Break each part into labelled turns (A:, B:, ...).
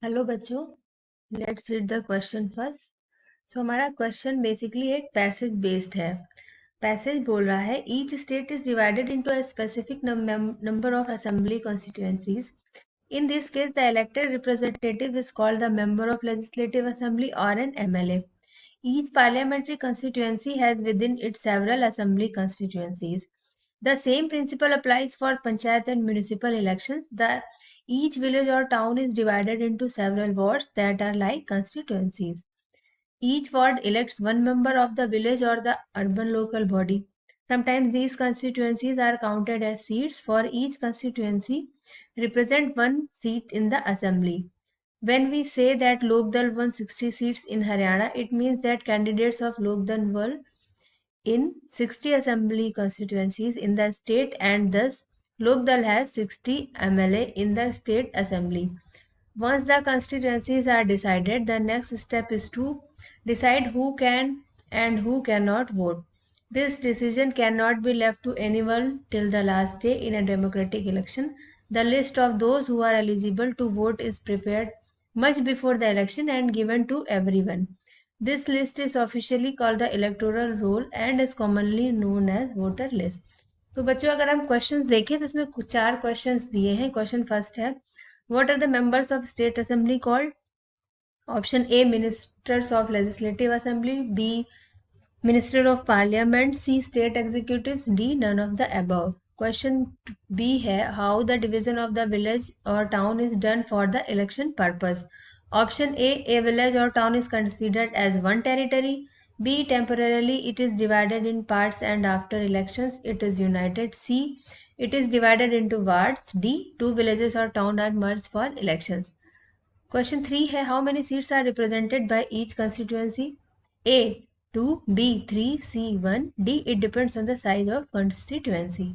A: Hello बच्चों, let's read the question first. हमारा question basically एक पैसेज बेस्ड है। पैसेज बोल रहा है each state is divided into a specific number of assembly constituencies. In this case, the elected representative is called the member of legislative assembly or an MLA. Each parliamentary constituency has within it several assembly constituencies. The same principle applies for panchayat and municipal elections. Each village or town is divided into several wards that are like constituencies. Each ward elects one member of the village or the urban local body. Sometimes these constituencies are counted as seats, for each constituency represent one seat in the assembly. When we say that Lokdal won 60 seats in Haryana, it means that candidates of Lokdal were in 60 assembly constituencies in the state, and thus Lokdal has 60 MLA in the state assembly. Once the constituencies are decided, the next step is to decide who can and who cannot vote. This decision cannot be left to anyone till the last day in a democratic election. The list of those who are eligible to vote is prepared much before the election and given to everyone. This list is officially called the electoral roll and is commonly known as voter list. तो बच्चों अगर हम questions देखें तो इसमें कुछ 4 questions दिए हैं। क्वेश्चन फर्स्ट है, what are the members of state assembly called? Option A ministers of legislative assembly, B minister of parliament, C state executives, D none of the above. Question B है, how the division of the village और town is done for the election purpose? Option A village or town is considered as one territory. B, temporarily it is divided in parts and after elections it is united. C, it is divided into wards. D, two villages or town are merged for elections. Question 3 है, how many seats are represented by each constituency? A 2, B 3, C 1, D it depends on the size of constituency.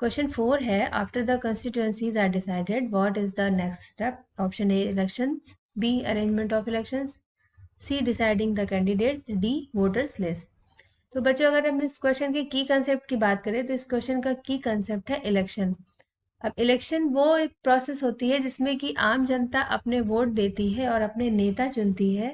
A: Question 4 है, after the constituencies are decided, what is the next step? Option A elections, B arrangement of elections, C deciding the candidates, D voters list. तो बच्चों अगर हम इस question के की concept की बात करें तो इस क्वेश्चन का की कंसेप्ट है इलेक्शन। अब इलेक्शन वो एक प्रोसेस होती है जिसमें कि आम जनता अपने वोट देती है और अपने नेता चुनती है,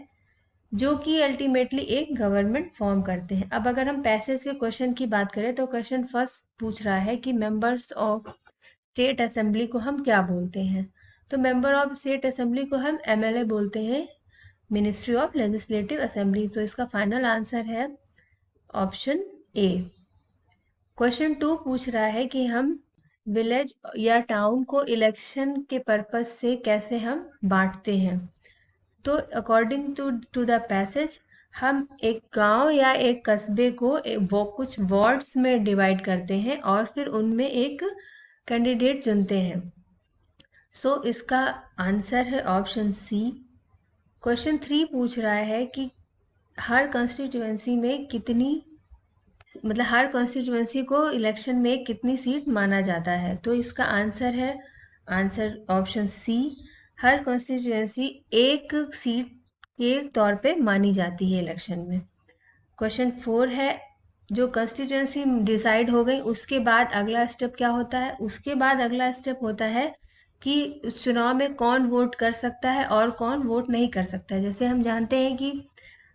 A: जो कि अल्टीमेटली एक गवर्नमेंट फॉर्म करते हैं। अब अगर हम पैसेज के क्वेश्चन की बात करें तो क्वेश्चन फर्स्ट पूछ रहा है कि मेंबर्स ऑफ स्टेट असेंबली को हम क्या बोलते हैं? तो मेंबर ऑफ स्टेट असेंबली को हम एमएलए बोलते हैं, मिनिस्ट्री ऑफ लेजिस्लेटिव असेंबली। तो इसका फाइनल आंसर है ऑप्शन ए। क्वेश्चन 2 पूछ रहा है कि हम विलेज या टाउन को इलेक्शन के पर्पस से कैसे हम बांटते हैं। तो अकॉर्डिंग टू द पैसेज हम एक गांव या एक कस्बे को वो कुछ वार्ड्स में डिवाइड करते हैं और फिर उनमें एक कैंडिडेट चुनते हैं। सो इसका आंसर है ऑप्शन सी। क्वेश्चन 3 पूछ रहा है कि हर कॉन्स्टिट्यूएंसी में कितनी, मतलब हर कॉन्स्टिट्यूएंसी को इलेक्शन में कितनी सीट माना जाता है? तो इसका आंसर है आंसर ऑप्शन सी, हर कॉन्स्टिट्यूएंसी एक सीट के तौर पे मानी जाती है इलेक्शन में। क्वेश्चन 4 है, जो कॉन्स्टिट्यूएंसी डिसाइड हो गई उसके बाद अगला स्टेप क्या होता है? उसके बाद अगला स्टेप होता है कि उस चुनाव में कौन वोट कर सकता है और कौन वोट नहीं कर सकता है। जैसे हम जानते हैं कि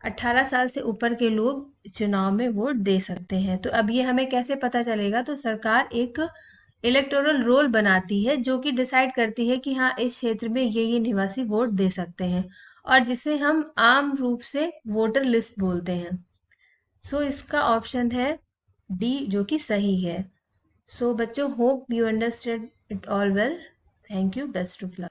A: 18 साल से ऊपर के लोग चुनाव में वोट दे सकते हैं। तो अब ये हमें कैसे पता चलेगा? तो सरकार एक इलेक्टोरल रोल बनाती है जो कि डिसाइड करती है कि हाँ इस क्षेत्र में ये निवासी वोट दे सकते हैं, और जिसे हम आम रूप से वोटर लिस्ट बोलते हैं। सो इसका ऑप्शन है डी, जो कि सही है। सो बच्चों, hope you understand it all well. Thank you, best of luck.